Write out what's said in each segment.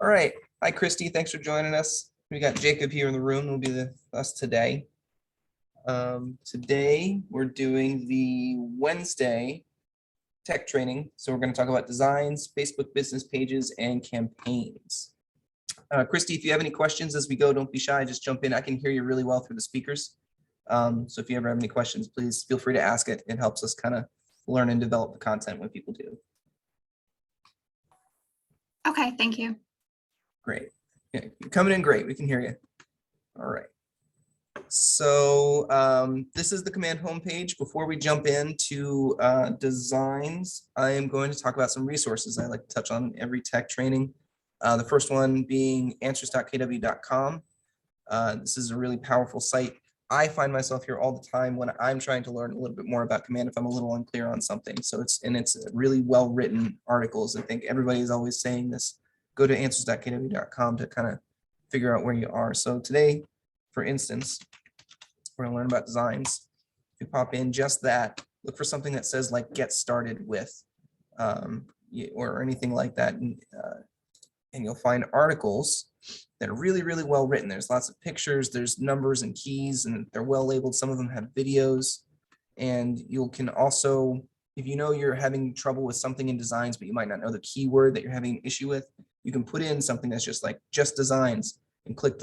All right. Hi, Christy. Thanks for joining us. We got Jacob here in the room. Will be with us today. Today we're doing the Wednesday tech training. So we're going to talk about designs, Facebook business pages, and campaigns. Christy, if you have any questions as we go, don't be shy. Just jump in. I can hear you really well through the speakers. So if you ever have any questions, please feel free to ask it. It helps us kind of learn and develop the content when people do. Okay, thank you. Great. Yeah, you're coming in great. We can hear you. All right. So this is the command homepage. Before we jump into designs, I am going to talk about some resources I like to touch on every tech training. The first one being answers.kw.com. This is a really powerful site. I find myself here all the time when I'm trying to learn a little bit more about command if I'm a little unclear on something. So it's really well written articles. I think everybody is always saying this. Go to answers.kw.com to kind of figure out where you are. So today, for instance, we're gonna learn about designs. If you pop in just that, look for something that says like get started with or anything like that. And you'll find articles that are really, really well written. There's lots of pictures, there's numbers and keys, and they're well labeled. Some of them have videos. And you can also, if you know you're having trouble with something in designs, but you might not know the keyword that you're having an issue with, you can put in something that's just like just designs and click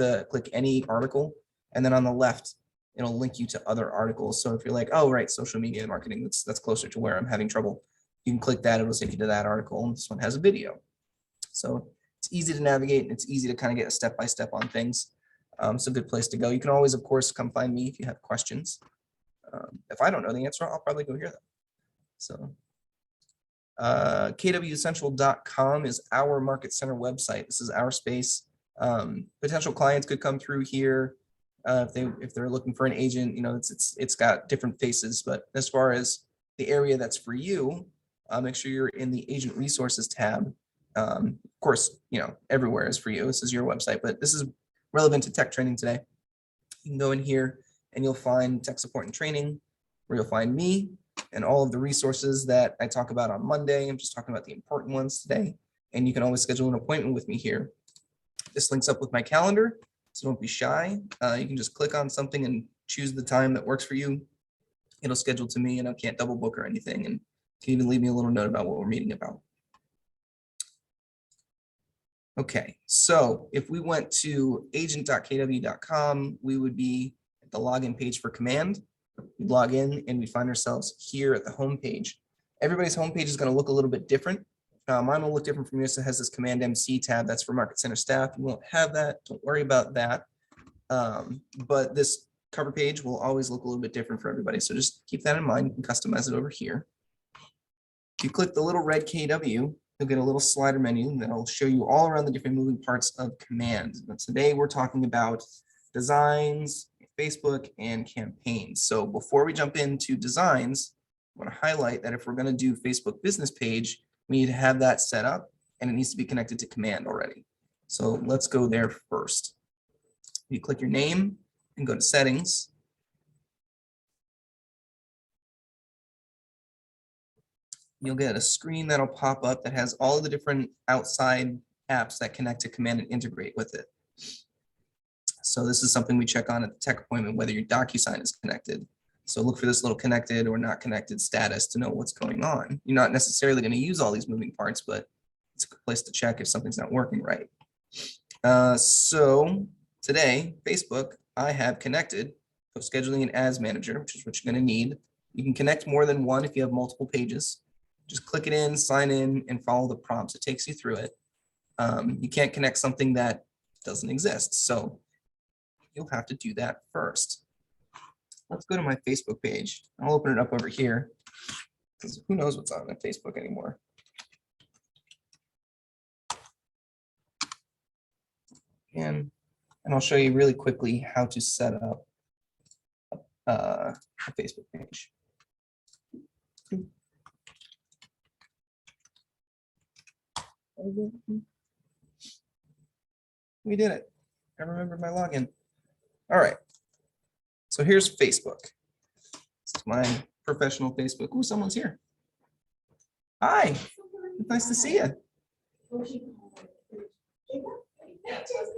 any article. And then on the left, it'll link you to other articles. So if you're like, oh, right, social media marketing, that's closer to where I'm having trouble, you can click that, it'll take you to that article. And this one has a video. So it's easy to navigate and it's easy to kind of get a step-by-step on things. It's a good place to go. You can always, of course, come find me if you have questions. If I don't know the answer, I'll probably go hear them. So kwcentral.com is our market center website. This is our space. Potential clients could come through here if they're looking for an agent. You know, it's got different faces, but as far as the area that's for you, make sure you're in the agent resources tab. Of course, you know, everywhere is for you. This is your website, but this is relevant to tech training today. You can go in here and you'll find tech support and training, where you'll find me and all of the resources that I talk about on Monday. I'm just talking about the important ones today. And you can always schedule an appointment with me here. This links up with my calendar, so don't be shy. You can just click on something and choose the time that works for you. It'll schedule to me and I can't double book or anything. And you can even leave me a little note about what we're meeting about. Okay, so if we went to agent.kw.com, we would be at the login page for command. We'd log in and we find ourselves here at the home page. Everybody's home page is going to look a little bit different. Mine will look different from yours. It has this Command MC tab. That's for Market Center staff. You won't have that. Don't worry about that. But this cover page will always look a little bit different for everybody. So just keep that in mind. You can customize it over here. If you click the little red KW, you'll get a little slider menu that'll show you all around the different moving parts of command. But today we're talking about designs, Facebook, and campaigns. So before we jump into designs, I want to highlight that if we're going to do Facebook business page, we need to have that set up and it needs to be connected to command already. So let's go there first. You click your name and go to settings. You'll get a screen that'll pop up that has all of the different outside apps that connect to command and integrate with it. So this is something we check on at the tech appointment, whether your DocuSign is connected. So look for this little connected or not connected status to know what's going on. You're not necessarily going to use all these moving parts, but it's a good place to check if something's not working right. So today, Facebook, I have connected scheduling and ads manager, which is what you're going to need. You can connect more than one if you have multiple pages. Just click it in, sign in, and follow the prompts. It takes you through it. You can't connect something that doesn't exist. So you'll have to do that first. Let's go to my Facebook page. I'll open it up over here because who knows what's on my Facebook anymore. And I'll show you really quickly how to set up a Facebook page. We did it. I remember my login. All right. So here's Facebook. This is my professional Facebook. Ooh, someone's here. Hi. Nice to see you.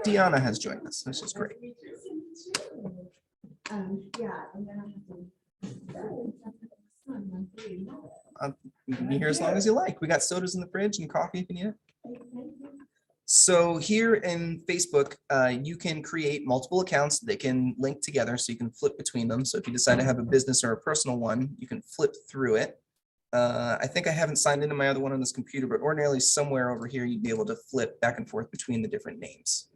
Deanna has joined us, which is great. You can be here as long as you like. We got sodas in the fridge and coffee if you need it. So here in Facebook, you can create multiple accounts that can link together, so you can flip between them. So if you decide to have a business or a personal one, you can flip through it. I think I haven't signed into my other one on this computer, but ordinarily somewhere over here, you'd be able to flip back and forth between the different names.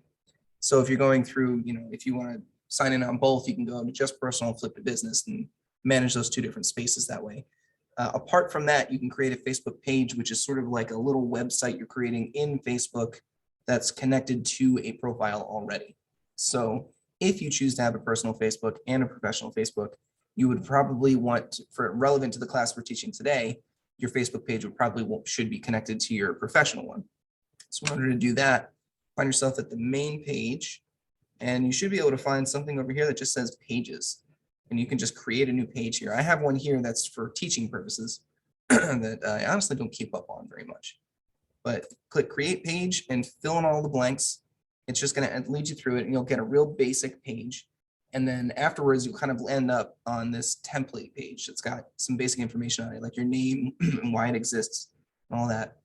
So if you're going through, if you want to sign in on both, you can go to just personal, flip to business, and manage those two different spaces that way. Apart from that, you can create a Facebook page, which is sort of like a little website you're creating in Facebook that's connected to a profile already. So if you choose to have a personal Facebook and a professional Facebook, you would probably want, for relevant to the class we're teaching today, your Facebook page would probably should be connected to your professional one. So in order to do that, find yourself at the main page, and you should be able to find something over here that just says pages. And you can just create a new page here. I have one here that's for teaching purposes that I honestly don't keep up on very much. But click create page and fill in all the blanks. It's just going to lead you through it, and you'll get a real basic page. And then afterwards, you'll kind of end up on this template page that's got some basic information on it, like your name and why it exists and all that.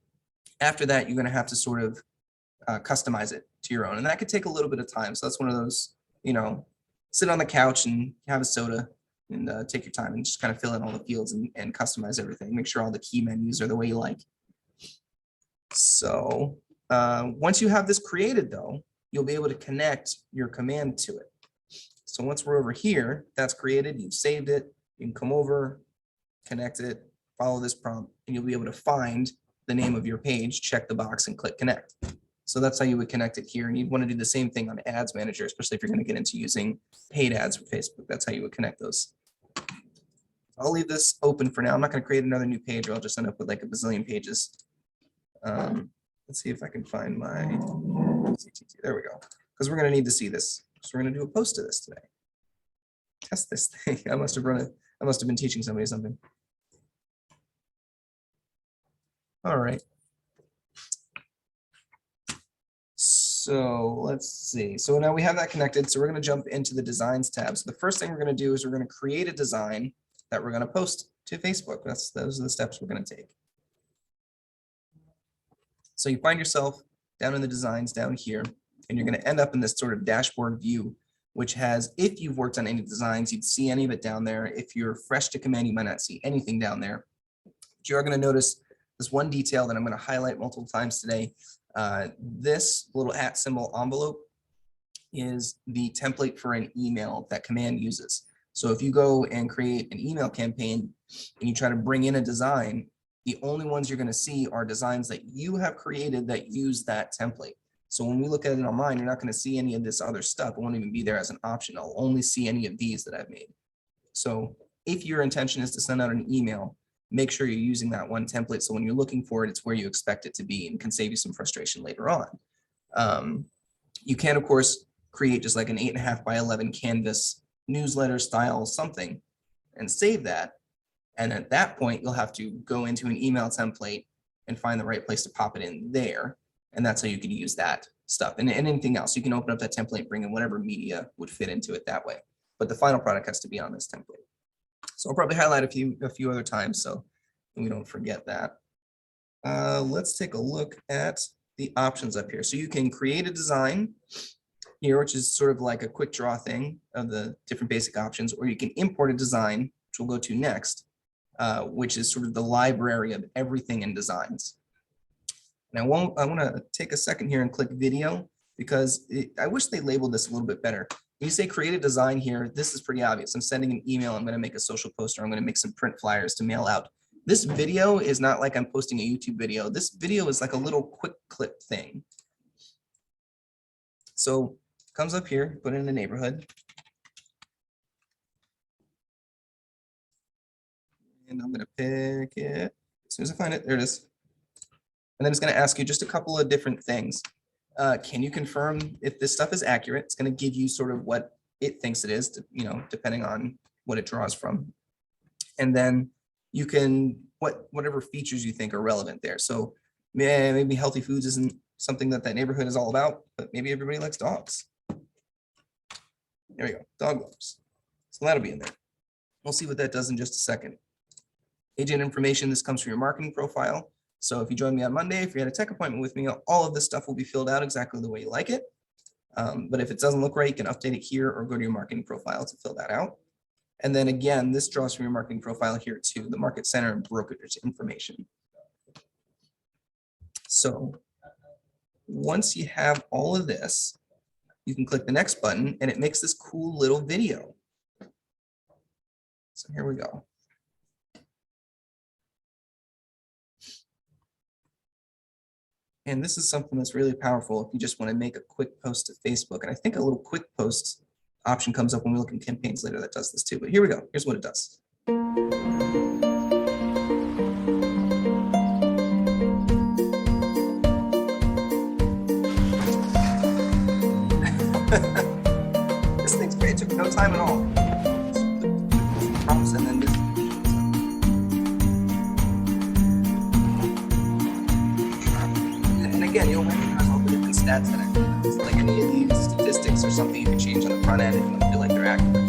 After that, you're going to have to sort of customize it to your own. And that could take a little bit of time. So that's one of those, sit on the couch and have a soda and take your time and just kind of fill in all the fields and customize everything. Make sure all the key menus are the way you like. So once you have this created, though, you'll be able to connect your command to it. So once we're over here, that's created, you've saved it, you can come over, connect it, follow this prompt, and you'll be able to find the name of your page, check the box, and click connect. So that's how you would connect it here. And you'd want to do the same thing on Ads Manager, especially if you're going to get into using paid ads for Facebook. That's how you would connect those. I'll leave this open for now. I'm not going to create another new page, or I'll just end up with like a bazillion pages. Let's see if I can find my CTT. There we go. Because we're going to need to see this. So we're going to do a post to this today. Test this thing. I must have been teaching somebody something. All right. So let's see. So now we have that connected. So we're going to jump into the designs tab. So the first thing we're going to do is we're going to create a design that we're going to post to Facebook. Those are the steps we're going to take. So you find yourself down in the designs down here, and you're going to end up in this sort of dashboard view, which has, if you've worked on any designs, you'd see any of it down there. If you're fresh to command, you might not see anything down there. But you are going to notice this one detail that I'm going to highlight multiple times today. This little @ symbol envelope is the template for an email that command uses. So if you go and create an email campaign and you try to bring in a design, the only ones you're going to see are designs that you have created that use that template. So when we look at it on mine, you're not going to see any of this other stuff. It won't even be there as an option. I'll only see any of these that I've made. So if your intention is to send out an email, make sure you're using that one template. So when you're looking for it, it's where you expect it to be and can save you some frustration later on. You can, of course, create just like an 8.5 by 11 canvas newsletter style something and save that. And at that point, you'll have to go into an email template and find the right place to pop it in there. And that's how you can use that stuff. And anything else, you can open up that template, bring in whatever media would fit into it that way. But the final product has to be on this template. So I'll probably highlight a few other times so we don't forget that. Let's take a look at the options up here. So you can create a design here, which is sort of like a quick draw thing of the different basic options, or you can import a design, which we'll go to next, which is sort of the library of everything in designs. And I want to take a second here and click video, because I wish they labeled this a little bit better. When you say create a design here, this is pretty obvious. I'm sending an email, I'm going to make a social poster, I'm going to make some print flyers to mail out. This video is not like I'm posting a YouTube video. This video is like a little quick clip thing. So it comes up here, put it in the neighborhood. And I'm going to pick it as soon as I find it. There it is. And then it's going to ask you just a couple of different things. Can you confirm if this stuff is accurate? It's going to give you sort of what it thinks it is, depending on what it draws from. And then you can, whatever features you think are relevant there. So maybe healthy foods isn't something that that neighborhood is all about, but maybe everybody likes dogs. There we go, dog loves. So that'll be in there. We'll see what that does in just a second. Agent information, this comes from your marketing profile. So if you join me on Monday, if you had a tech appointment with me, all of this stuff will be filled out exactly the way you like it. But if it doesn't look right, you can update it here or go to your marketing profile to fill that out. And then again, this draws from your marketing profile here to the market center and brokerage information. So once you have all of this, you can click the next button and it makes this cool little video. So here we go. And this is something that's really powerful if you just want to make a quick post to Facebook. And I think a little quick post option comes up when we look in campaigns later that does this too. But here we go. Here's what it does. This thing's great. It took no time at all. Prompts and then this. And again, you'll recognize all the different stats that I put. It's like any of these statistics or something you can change on the front end if you don't feel like they're accurate.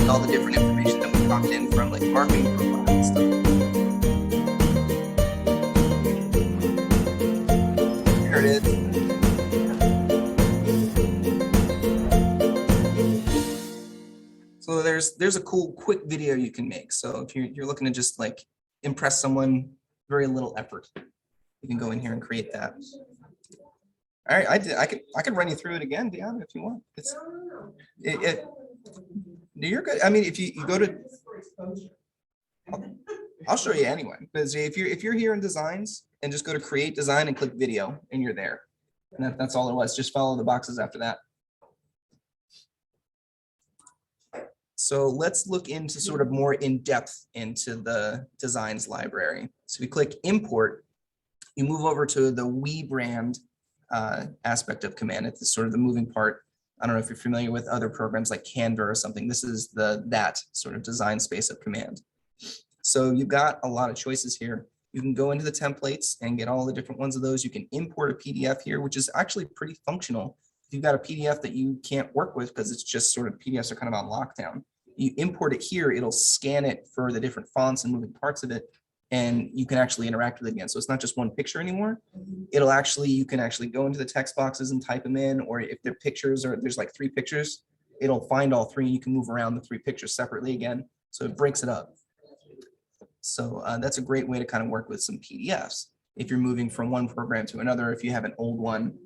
All the different information that we popped in from like marketing profile and stuff. There it is. So there's a cool quick video you can make. So if you're looking to just like impress someone, very little effort, you can go in here and create that. All right, I could run you through it again, Deanna, if you want. You're good. I mean, if you go to, I'll show you anyway. Because if you're here in designs and just go to create design and click video, and you're there. And that's all it was. Just follow the boxes after that. So let's look into sort of more in depth into the designs library. So we click import. You move over to the WeBrand aspect of command. It's sort of the moving part. I don't know if you're familiar with other programs like Canva or something. This is that sort of design space of command. So you've got a lot of choices here. You can go into the templates and get all the different ones of those. You can import a PDF here, which is actually pretty functional. If you've got a PDF that you can't work with because it's just sort of PDFs are kind of on lockdown, you import it here, it'll scan it for the different fonts and moving parts of it, and you can actually interact with it again. So it's not just one picture anymore. You can actually go into the text boxes and type them in, or if they're pictures or there's like 3 pictures, it'll find all 3. You can move around the 3 pictures separately again. So it breaks it up. So that's a great way to kind of work with some PDFs. If you're moving from one program to another, if you have an old one.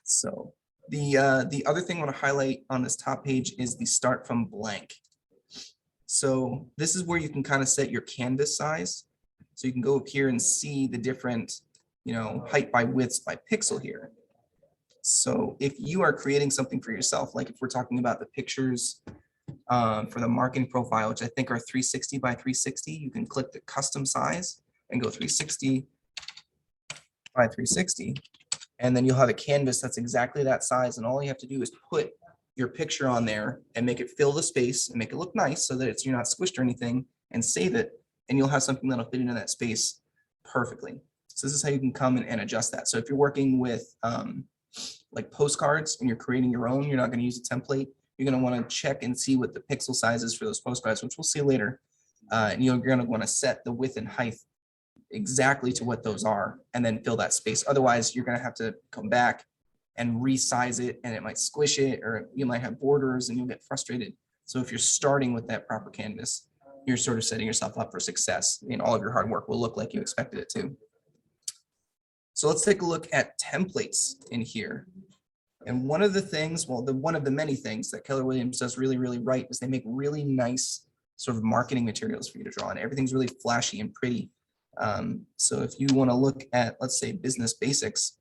So the other thing I want to highlight on this top page is the start from blank. So this is where you can kind of set your canvas size. So you can go up here and see the different, height by widths by pixel here. So if you are creating something for yourself, like if we're talking about the pictures for the marketing profile, which I think are 360 by 360, you can click the custom size and go 360 by 360. And then you'll have a canvas that's exactly that size. And all you have to do is put your picture on there and make it fill the space and make it look nice so that you're not squished or anything, and save it. And you'll have something that'll fit into that space perfectly. So this is how you can come and adjust that. So if you're working with like postcards and you're creating your own, you're not going to use a template. You're going to want to check and see what the pixel size is for those postcards, which we'll see later. And you're going to want to set the width and height exactly to what those are, and then fill that space. Otherwise, you're going to have to come back and resize it, and it might squish it, or you might have borders and you'll get frustrated. So if you're starting with that proper canvas, you're sort of setting yourself up for success, and all of your hard work will look like you expected it to. So let's take a look at templates in here. And one of the things, one of the many things that Keller Williams does really, really right is they make really nice sort of marketing materials for you to draw on. Everything's really flashy and pretty. So if you want to look at, let's say, business basics,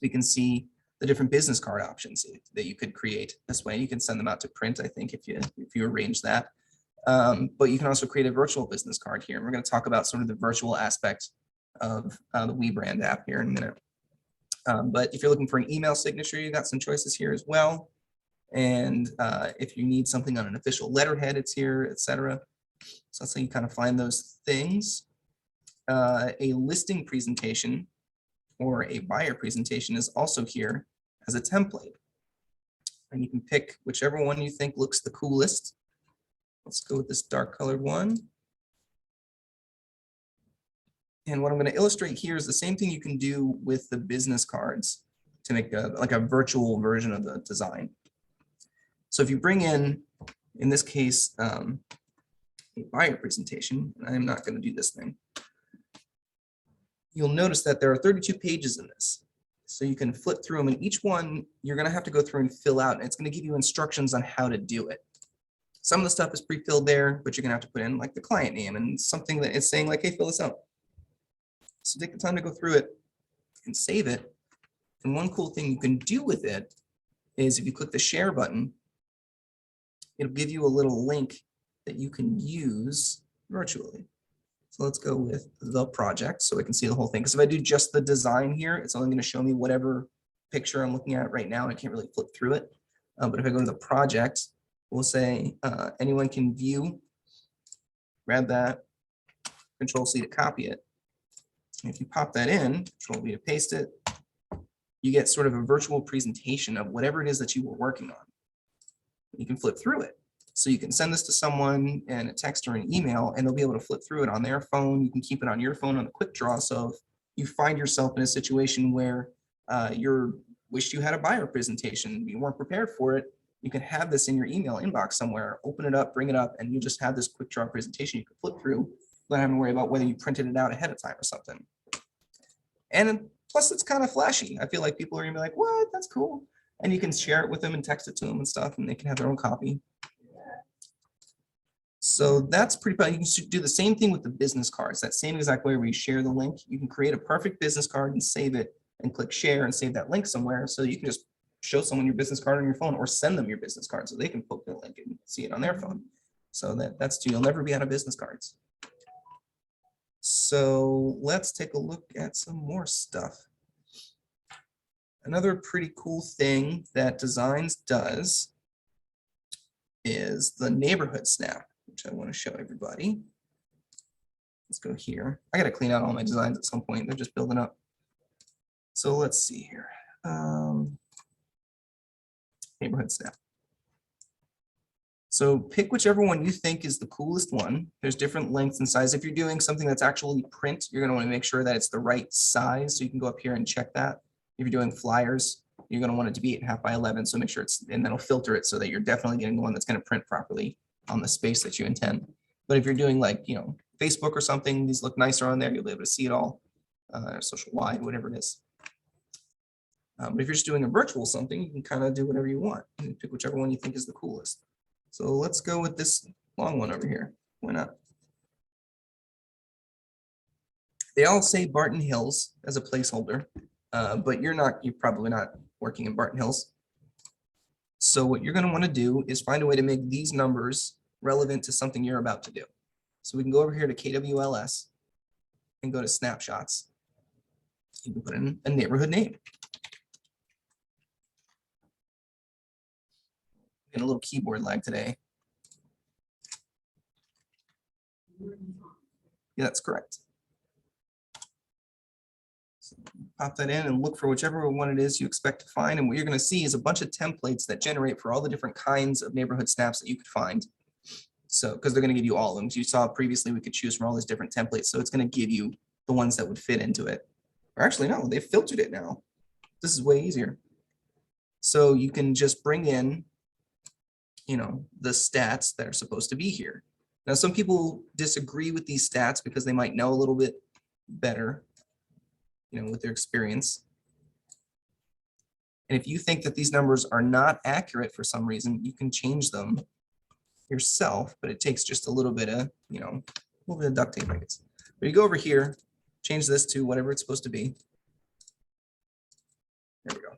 we can see the different business card options that you could create this way. You can send them out to print, I think, if you arrange that. But you can also create a virtual business card here. And we're going to talk about sort of the virtual aspect of the WeBrand app here in a minute. But if you're looking for an email signature, you got some choices here as well. And if you need something on an official letterhead, it's here, etc. So that's how you kind of find those things. A listing presentation or a buyer presentation is also here as a template. And you can pick whichever one you think looks the coolest. Let's go with this dark colored one. And what I'm going to illustrate here is the same thing you can do with the business cards to make like a virtual version of the design. So if you bring in this case, a buyer presentation, and I'm not going to do this thing, you'll notice that there are 32 pages in this. So you can flip through them, and each one you're going to have to go through and fill out, and it's going to give you instructions on how to do it. Some of the stuff is pre-filled there, but you're going to have to put in like the client name and something that is saying like, hey, fill this out. So take the time to go through it and save it. And one cool thing you can do with it is if you click the share button, it'll give you a little link that you can use virtually. So let's go with the project so I can see the whole thing. Because if I do just the design here, it's only going to show me whatever picture I'm looking at right now. And I can't really flip through it. But if I go to the project, we'll say anyone can view, grab that, Control C to copy it. And if you pop that in, Control V to paste it, you get sort of a virtual presentation of whatever it is that you were working on. You can flip through it. So you can send this to someone in a text or an email, and they'll be able to flip through it on their phone. You can keep it on your phone on a quick draw. So if you find yourself in a situation where you wished you had a buyer presentation, you weren't prepared for it, you can have this in your email inbox somewhere, open it up, bring it up, and you just have this quick draw presentation you can flip through without having to worry about whether you printed it out ahead of time or something. And plus it's kind of flashy. I feel like people are gonna be like, what, that's cool. And you can share it with them and text it to them and stuff, and they can have their own copy. So that's pretty fun. You can do the same thing with the business cards, that same exact way where you share the link. You can create a perfect business card and save it and click share and save that link somewhere. So you can just show someone your business card on your phone or send them your business card so they can poke the link and see it on their phone. So that's you'll never be out of business cards. So let's take a look at some more stuff. Another pretty cool thing that Designs does is the neighborhood snap, which I want to show everybody. Let's go here. I got to clean out all my designs at some point. They're just building up. So let's see here. Neighborhood snap. So pick whichever one you think is the coolest one. There's different lengths and size. If you're doing something that's actually print, you're going to want to make sure that it's the right size. So you can go up here and check that. If you're doing flyers, you're going to want it to be 8.5 by 11. So make sure it's, and that'll filter it so that you're definitely getting the one that's going to print properly on the space that you intend. But if you're doing like, Facebook or something, these look nicer on there. You'll be able to see it all, social wide, whatever it is. But if you're just doing a virtual something, you can kind of do whatever you want. You pick whichever one you think is the coolest. So let's go with this long one over here. Why not? They all say Barton Hills as a placeholder, but you're probably not working in Barton Hills. So what you're going to want to do is find a way to make these numbers relevant to something you're about to do. So we can go over here to KWLS and go to snapshots. You can put in a neighborhood name. And a little keyboard lag today. Yeah, that's correct. So pop that in and look for whichever one it is you expect to find. And what you're going to see is a bunch of templates that generate for all the different kinds of neighborhood snaps that you could find. So, because they're going to give you all of them. As you saw previously, we could choose from all these different templates. So it's going to give you the ones that would fit into it. Or actually, no, they've filtered it now. This is way easier. So you can just bring in, the stats that are supposed to be here. Now, some people disagree with these stats because they might know a little bit better, with their experience. And if you think that these numbers are not accurate for some reason, you can change them yourself, but it takes just a little bit of, duct tape, I guess. But you go over here, change this to whatever it's supposed to be. There we go.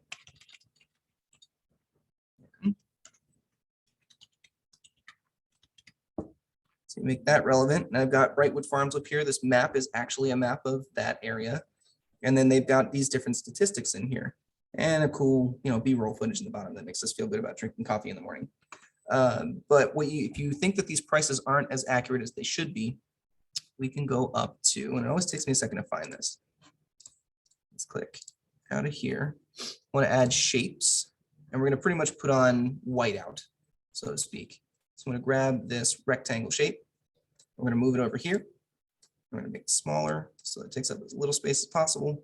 So make that relevant. And I've got Brightwood Farms up here. This map is actually a map of that area. And then they've got these different statistics in here and a cool, B-roll footage in the bottom that makes us feel good about drinking coffee in the morning. But if you think that these prices aren't as accurate as they should be, we can go up to, and it always takes me a second to find this. Let's click out of here. I want to add shapes, and we're going to pretty much put on whiteout, so to speak. So I'm going to grab this rectangle shape. We're going to move it over here. I'm going to make it smaller so it takes up as little space as possible.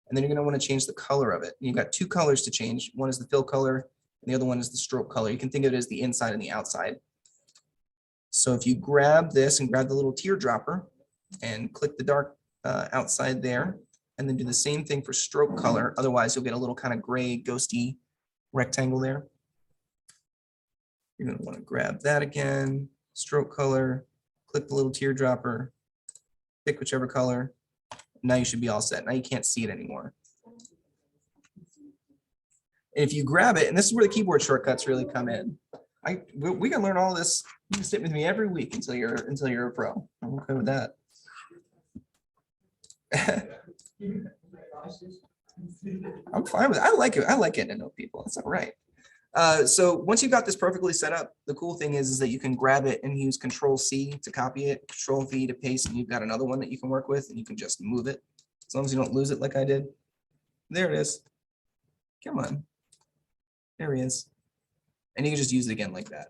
And then you're going to want to change the color of it. You've got two colors to change. One is the fill color, and the other one is the stroke color. You can think of it as the inside and the outside. So if you grab this and grab the little teardropper and click the dark outside there, and then do the same thing for stroke color. Otherwise, you'll get a little kind of gray, ghosty rectangle there. You're going to want to grab that again, stroke color, click the little teardropper, pick whichever color. Now you should be all set. Now you can't see it anymore. If you grab it, and this is where the keyboard shortcuts really come in. We can learn all this. You can sit with me every week until you're a pro. I'm okay with that. I'm fine with it. I like it. I like getting to know people. That's all right. So once you've got this perfectly set up, the cool thing is that you can grab it and use Control-C to copy it, Control-V to paste, and you've got another one that you can work with, and you can just move it as long as you don't lose it like I did. There it is. Come on. There he is. And you can just use it again like that.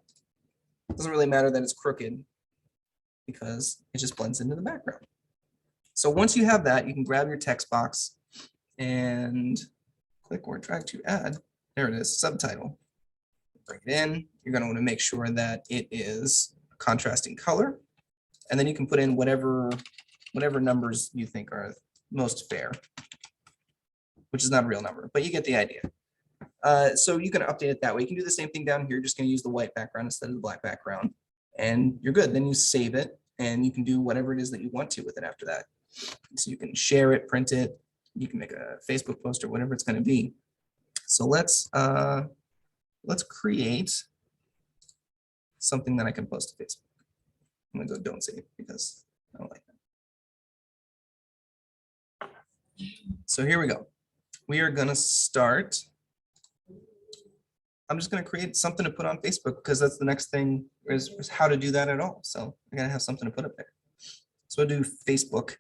It doesn't really matter that it's crooked because it just blends into the background. So once you have that, you can grab your text box and click or drag to add. There it is, subtitle. Bring it in. You're going to want to make sure that it is a contrasting color. And then you can put in whatever numbers you think are most fair, which is not a real number, but you get the idea. So you can update it that way. You can do the same thing down here. Just going to use the white background instead of the black background. And you're good. Then you save it and you can do whatever it is that you want to with it after that. So you can share it, print it. You can make a Facebook post or whatever it's going to be. So let's create something that I can post to Facebook. I'm going to go don't save because I don't like that. So here we go. We are going to start. I'm just going to create something to put on Facebook because that's the next thing is how to do that at all. So I got to have something to put up there. So I'll do Facebook.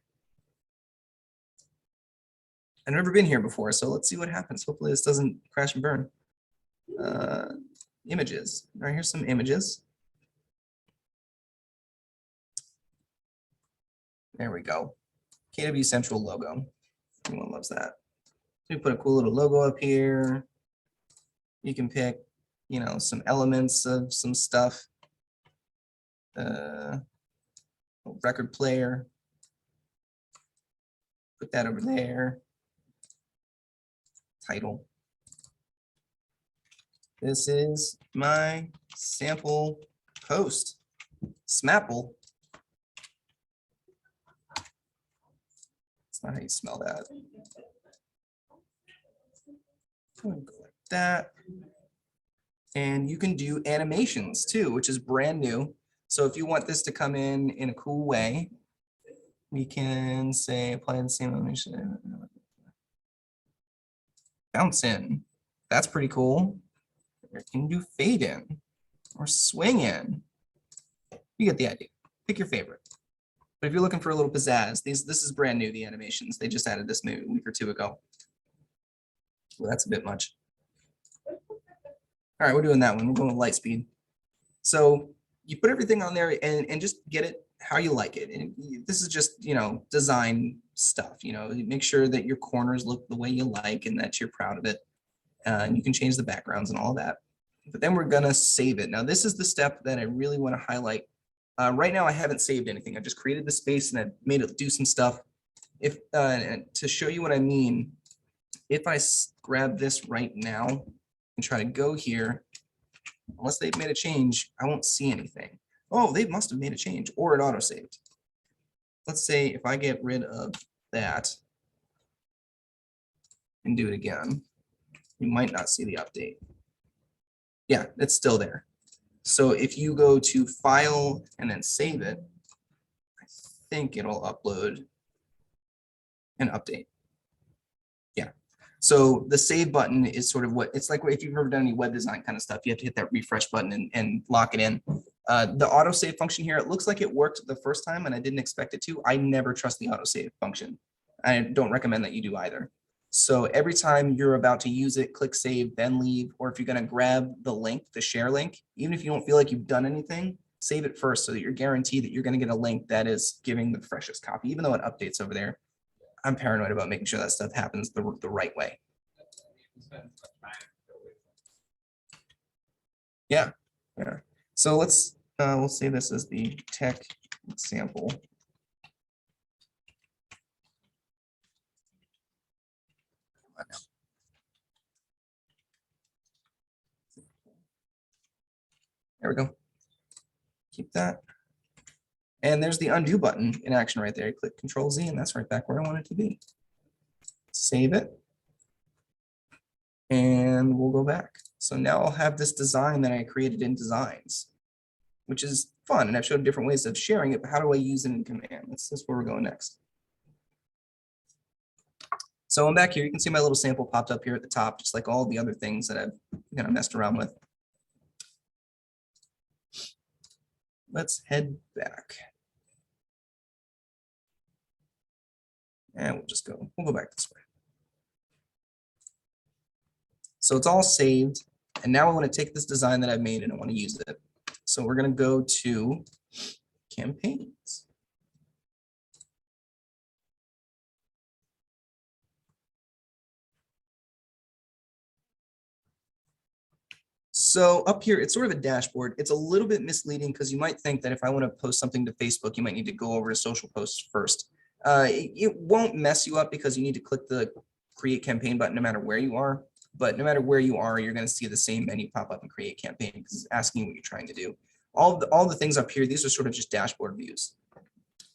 I've never been here before, so let's see what happens. Hopefully this doesn't crash and burn. Images. All right, here's some images. There we go. KW Central logo. Everyone loves that. So we put a cool little logo up here. You can pick, some elements of some stuff. Record player. Put that over there. Title. This is my sample post. Smapple. That's not how you smell that. Go like that. And you can do animations too, which is brand new. So if you want this to come in a cool way, we can say apply the same animation. Bounce in. That's pretty cool. You can do fade in or swing in. You get the idea. Pick your favorite. But if you're looking for a little pizzazz, this is brand new, the animations. They just added this maybe a week or two ago. Well, that's a bit much. All right, we're doing that one. We're going with light speed. So you put everything on there and just get it how you like it. And this is just, design stuff, make sure that your corners look the way you like and that you're proud of it. And you can change the backgrounds and all that. But then we're gonna save it. Now this is the step that I really want to highlight. Right now I haven't saved anything. I just created the space and I made it do some stuff. If to show you what I mean, if I grab this right now and try to go here, unless they've made a change, I won't see anything. Oh, they must have made a change or it auto-saved. Let's say if I get rid of that and do it again, you might not see the update. Yeah, it's still there. So if you go to File and then save it, I think it'll upload and update. Yeah. So the save button is sort of what it's like if you've ever done any web design kind of stuff, you have to hit that refresh button and lock it in. The autosave function here, it looks like it worked the first time and I didn't expect it to. I never trust the autosave function. I don't recommend that you do either. So every time you're about to use it, click save, then leave, or if you're going to grab the link, the share link, even if you don't feel like you've done anything, save it first so that you're guaranteed that you're going to get a link that is giving the freshest copy, even though it updates over there. I'm paranoid about making sure that stuff happens the right way. Yeah. So let's we'll say this as the tech example. There we go. Keep that. And there's the undo button in action right there. Click Control Z and that's right back where I want it to be. Save it. And we'll go back. So now I'll have this design that I created in Designs, which is fun. And I've showed different ways of sharing it, but how do I use it in Command? That's where we're going next. So I'm back here. You can see my little sample popped up here at the top, just like all the other things that I've kind of messed around with. Let's head back. And we'll go back this way. So it's all saved. And now I want to take this design that I've made and I want to use it. So we're going to go to campaigns. So up here, it's sort of a dashboard. It's a little bit misleading because you might think that if I want to post something to Facebook, you might need to go over to social posts first. It won't mess you up because you need to click the create campaign button no matter where you are. But no matter where you are, you're going to see the same menu pop up and create campaign because it's asking you what you're trying to do. All the things up here, these are sort of just dashboard views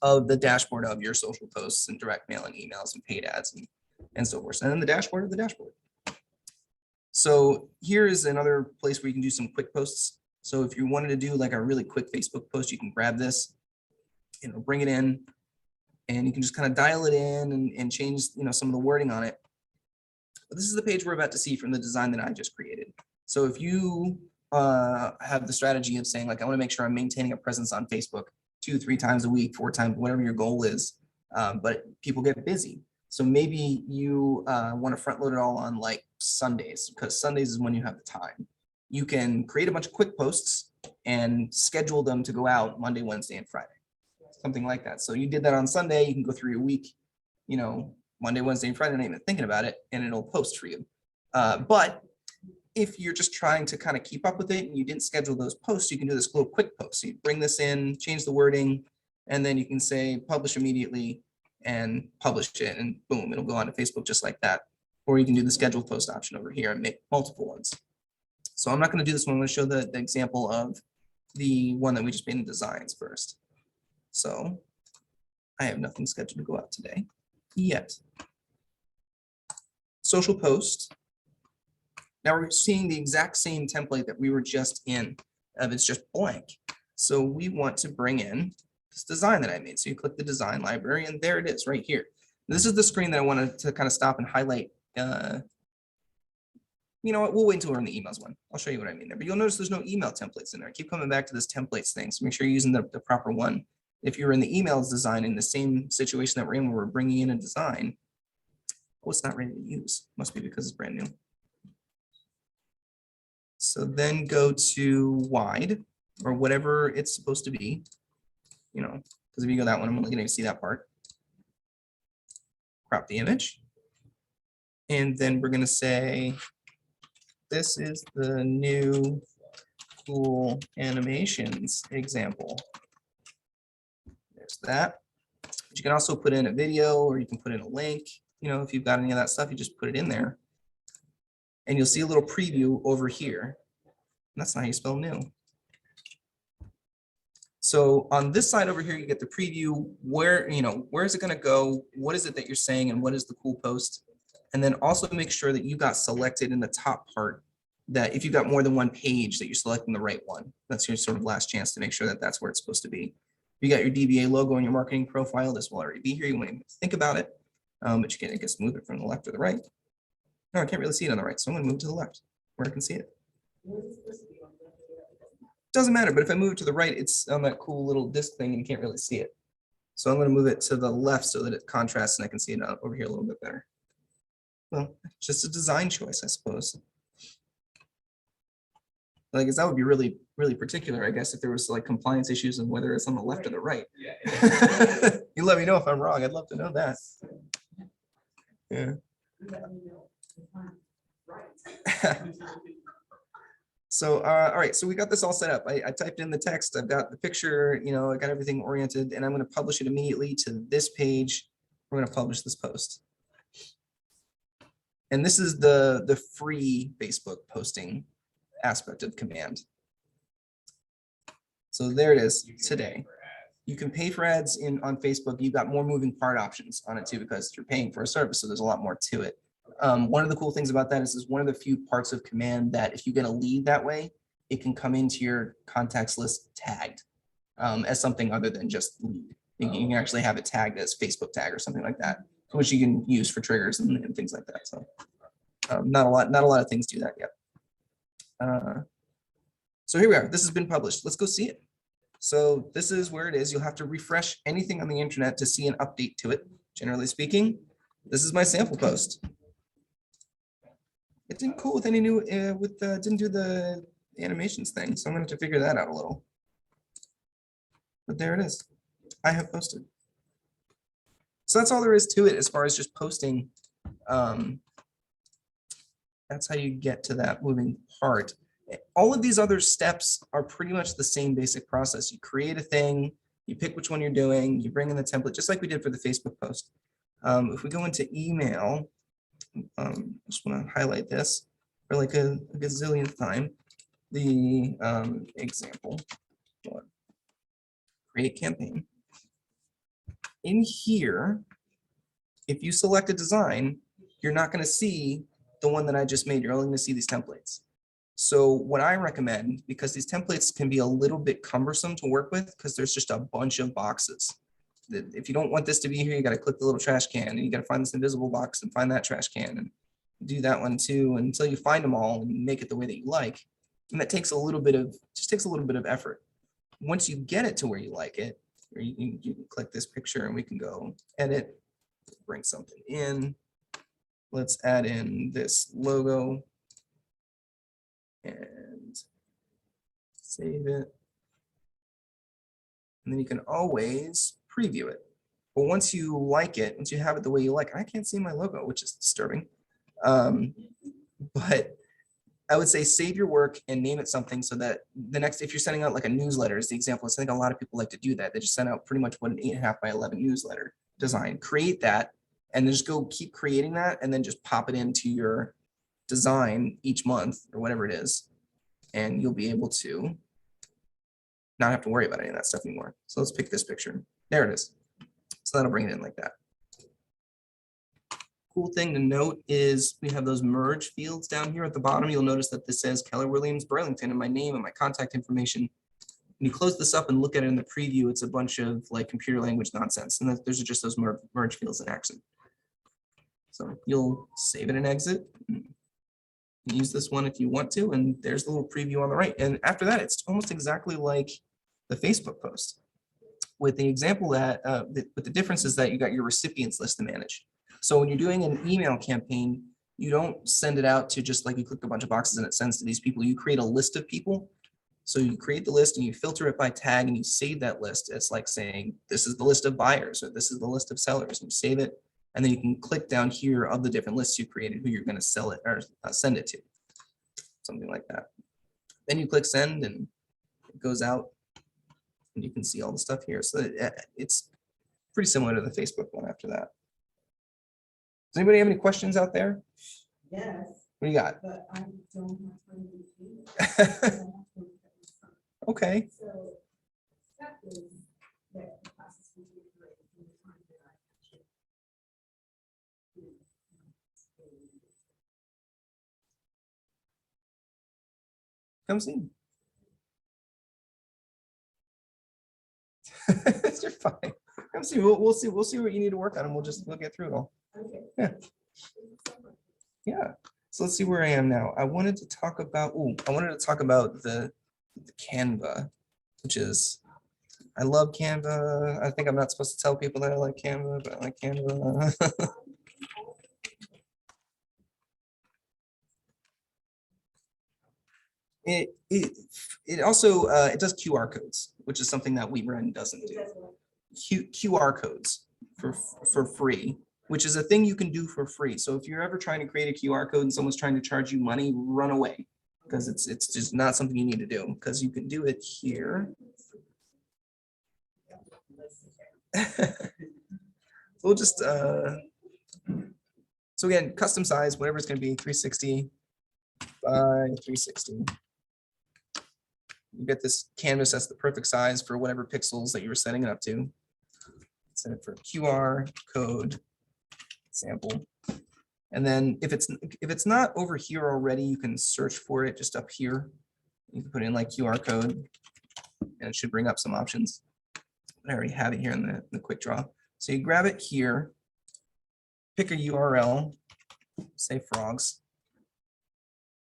of the dashboard of your social posts and direct mail and emails and paid ads and so forth. And then the dashboard of the dashboard. So here is another place where you can do some quick posts. So if you wanted to do like a really quick Facebook post, you can grab this and it'll bring it in and you can just kind of dial it in and change, some of the wording on it. But this is the page we're about to see from the design that I just created. So if you have the strategy of saying like, I want to make sure I'm maintaining a presence on Facebook 2-3 times a week, 4 times, whatever your goal is, but people get busy. So maybe you want to front load it all on like Sundays because Sundays is when you have the time. You can create a bunch of quick posts and schedule them to go out Monday, Wednesday, and Friday, something like that. So you did that on Sunday, you can go through your week, Monday, Wednesday, and Friday, not even thinking about it, and it'll post for you. But if you're just trying to kind of keep up with it and you didn't schedule those posts, you can do this little quick post. So you bring this in, change the wording, and then you can say publish immediately and publish it, and boom, it'll go onto Facebook just like that. Or you can do the scheduled post option over here and make multiple ones. So I'm not going to do this one. I'm going to show the example of the one that we just made in Designs first. So I have nothing scheduled to go out today yet. Social post. Now we're seeing the exact same template that we were just in. It's just blank. So we want to bring in this design that I made. So you click the design library and there it is right here. This is the screen that I wanted to kind of stop and highlight. You know what, we'll wait until we're in the emails one. I'll show you what I mean there, but you'll notice there's no email templates in there. I keep coming back to this templates thing. So make sure you're using the proper one. If you're in the emails design in the same situation that we're in, where we're bringing in a design, oh, it's not ready to use. Must be because it's brand new. So then go to wide or whatever it's supposed to be, because if you go that one, I'm only going to see that part. Crop the image. And then we're going to say, this is the new cool animations example. There's that. But you can also put in a video or you can put in a link. If you've got any of that stuff, you just put it in there. And you'll see a little preview over here. And that's not how you spell new. So on this side over here, you get the preview. Where is it going to go? What is it that you're saying? And what is the cool post? And then also make sure that you got selected in the top part, that if you've got more than one page, that you're selecting the right one. That's your sort of last chance to make sure that that's where it's supposed to be. If you got your DBA logo in your marketing profile, this will already be here. You won't even think about it. But you can, I guess, move it from the left or the right. No, I can't really see it on the right, so I'm gonna move to the left where I can see it. Doesn't matter, but if I move it to the right, it's on that cool little disc thing and you can't really see it. So I'm gonna move it to the left so that it contrasts and I can see it over here a little bit better. Well, just a design choice, I suppose. Like, that would be really, really particular, I guess, if there was like compliance issues and whether it's on the left or the right. You let me know if I'm wrong. I'd love to know that. Yeah. So, all right, so we got this all set up. I typed in the text, I've got the picture, you know, I got everything oriented, and I'm going to publish it immediately to this page. We're going to publish this post. And this is the free Facebook posting aspect of Command. So there it is today. You can pay for ads on Facebook. You've got more moving part options on it too, because you're paying for a service, so there's a lot more to it. One of the cool things about that is it's one of the few parts of Command that if you get a lead that way, it can come into your contacts list tagged as something other than just lead. You can actually have it tagged as Facebook tag or something like that, which you can use for triggers and things like that. So not a lot of things do that yet. So here we are. This has been published. Let's go see it. So this is where it is. You'll have to refresh anything on the internet to see an update to it. Generally speaking, this is my sample post. It didn't cool with any new didn't do the animations thing, so I'm going to have to figure that out a little. But there it is. I have posted. So that's all there is to it as far as just posting. That's how you get to that moving part. All of these other steps are pretty much the same basic process. You create a thing, you pick which one you're doing, you bring in the template, just like we did for the Facebook post. If we go into email, I just want to highlight this for like a gazillionth time. The example, create campaign. In here, if you select a design, you're not going to see the one that I just made. You're only going to see these templates. So what I recommend, because these templates can be a little bit cumbersome to work with because there's just a bunch of boxes. If you don't want this to be here, you got to click the little trash can and you got to find this invisible box and find that trash can and do that one too until you find them all and make it the way that you like. And that takes a little bit of, just takes a little bit of effort. Once you get it to where you like it, or you can click this picture and we can go edit, bring something in. Let's add in this logo and save it. And then you can always preview it. But once you like it, once you have it the way you like, I can't see my logo, which is disturbing. But I would say save your work and name it something so that the next, if you're sending out like a newsletter is the example, I think a lot of people like to do that. They just send out pretty much what an 8.5 by 11 newsletter design, create that, and then just go keep creating that and then just pop it into your design each month or whatever it is. And you'll be able to not have to worry about any of that stuff anymore. So let's pick this picture. There it is. So that'll bring it in like that. Cool thing to note is we have those merge fields down here at the bottom. You'll notice that this says Keller Williams Burlington and my name and my contact information. When you close this up and look at it in the preview, it's a bunch of like computer language nonsense. And those are just those merge fields in action. So you'll save it and exit. Use this one if you want to, and there's the little preview on the right. And after that, it's almost exactly like the Facebook post, with the example that, but the difference is that you got your recipients list to manage. So when you're doing an email campaign, you don't send it out to just like you click a bunch of boxes and it sends to these people. You create a list of people. So you create the list and you filter it by tag and you save that list. It's like saying, this is the list of buyers or this is the list of sellers, and you save it. And then you can click down here of the different lists you created, who you're going to sell it or send it to, something like that. Then you click send and it goes out and you can see all the stuff here. So it's pretty similar to the Facebook one after that. Does anybody have any questions out there? Yes. What do you got? But I don't have time to Okay. So that is that the process will be great in the time that I actually Come see me. You're fine. Come see, we'll see what you need to work on, and we'll get through it all. Okay. Yeah. Yeah, so let's see where I am now. I wanted to talk about the Canva, which is, I love Canva. I think I'm not supposed to tell people that I like Canva, but I like Canva. It also, it does QR codes, which is something that WeBrand doesn't do. QR codes for free, which is a thing you can do for free. So if you're ever trying to create a QR code and someone's trying to charge you money, run away, because it's just not something you need to do, because you can do it here. We'll just so again, custom size, whatever it's going to be, 360 by 360. You get this canvas that's the perfect size for whatever pixels that you were setting it up to. Set it for QR code sample. And then if it's not over here already, you can search for it just up here. You can put in like QR code and it should bring up some options. I already have it here in the quick draw. So you grab it here, pick a URL, say frogs.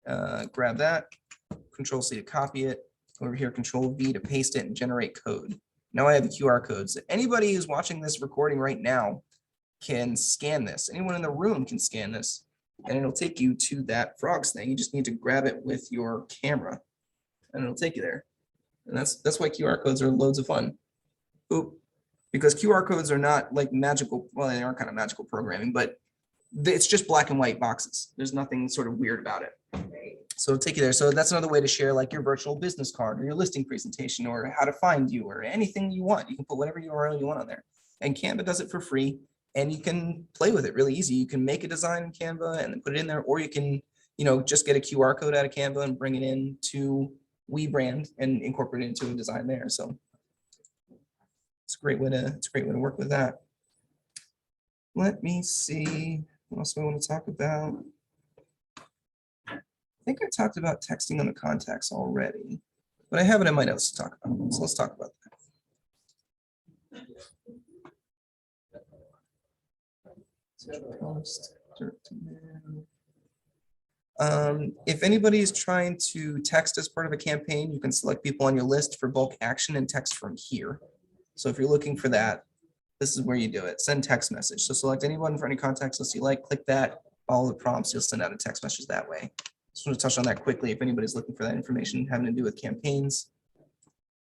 Grab that, Control C to copy it, over here, Control V to paste it and generate code. Now I have a QR code. So anybody who's watching this recording right now can scan this. Anyone in the room can scan this, and it'll take you to that frogs thing. You just need to grab it with your camera, and it'll take you there. And that's why QR codes are loads of fun. Oop. Because QR codes are not like magical, well, they are kind of magical programming, but it's just black and white boxes. There's nothing sort of weird about it. So it'll take you there. So that's another way to share like your virtual business card or your listing presentation or how to find you or anything you want. You can put whatever URL you want on there. And Canva does it for free, and you can play with it really easy. You can make a design in Canva and then put it in there, or you can, just get a QR code out of Canva and bring it in to WeBrand and incorporate it into a design there. So it's a great way to work with that. Let me see what else do I want to talk about. I think I talked about texting on the contacts already, but I have it in my notes to talk about. So let's talk about that. If anybody is trying to text as part of a campaign, you can select people on your list for bulk action and text from here. So if you're looking for that, this is where you do it. Send text message. So select anyone for any contacts list you like, click that, follow the prompts, you'll send out a text message that way. Just want to touch on that quickly if anybody's looking for that information having to do with campaigns.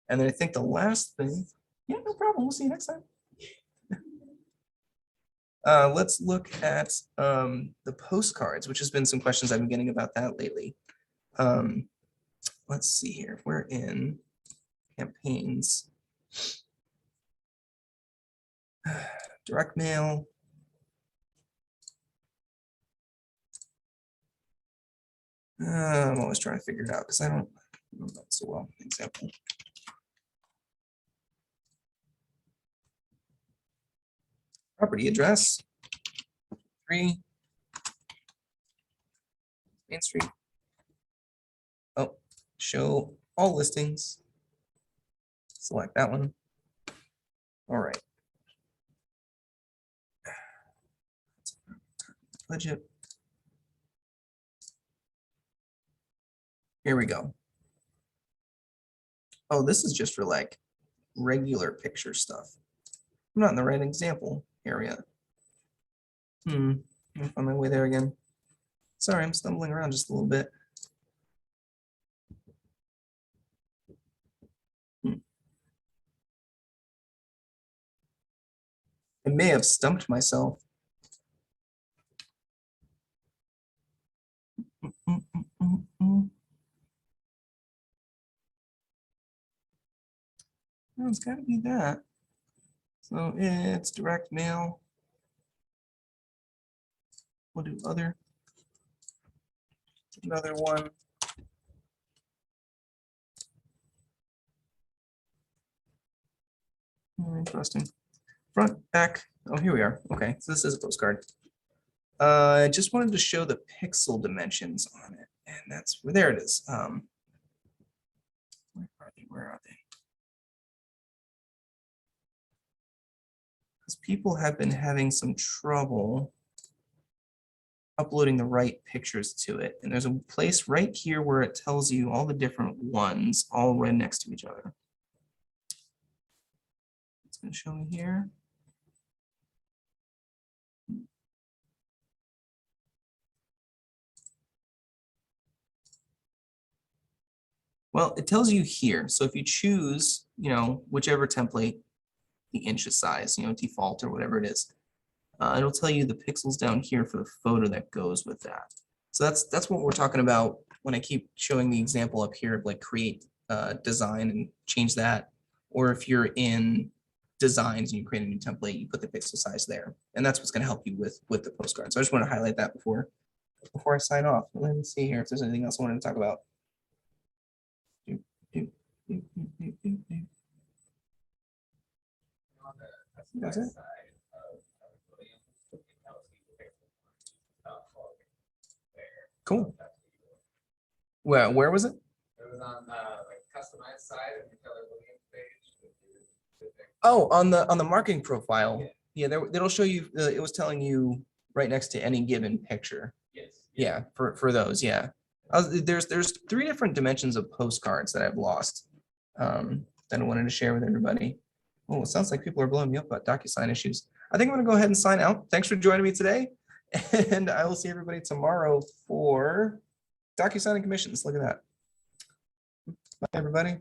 And then I think the last thing, yeah, no problem. We'll see you next time. Let's look at the postcards, which has been some questions I've been getting about that lately. Let's see here. We're in campaigns. Direct mail. I'm always trying to figure it out because I don't know that so well. Example. Property address. 3 Main Street. Oh, show all listings. Select that one. All right. Budget. Here we go. Oh, this is just for like regular picture stuff. I'm not in the right example area. I'm on my way there again. Sorry, I'm stumbling around just a little bit. I may have stumped myself. Oh, it's got to be that. So it's direct mail. We'll do other. Another one. Interesting. Front, back. Oh, here we are. Okay, so this is a postcard. I just wanted to show the pixel dimensions on it, and that's where there it is. Where are they? people have been having some trouble uploading the right pictures to it. And there's a place right here where it tells you all the different ones all right next to each other. It's going to show me here. Well, it tells you here. So if you choose, whichever template, the inches size, default or whatever it is, it'll tell you the pixels down here for the photo that goes with that. So that's what we're talking about when I keep showing the example up here of like create design and change that. Or if you're in designs and you create a new template, you put the pixel size there. And that's what's going to help you with the postcard. So I just want to highlight that before I sign off. Let me see here if there's anything else I wanted to talk about. That's it. Cool. Where was it? It was on like customized side of your Keller Williams page. Oh, on the marketing profile. Yeah. Yeah, it'll show you, it was telling you right next to any given picture. Yes. Yeah, for those, yeah. There's 3 different dimensions of postcards that I've lost that I wanted to share with everybody. Oh, it sounds like people are blowing me up about DocuSign issues. I think I'm gonna go ahead and sign out. Thanks for joining me today. And I will see everybody tomorrow for DocuSign and commissions. Look at that. Bye, everybody.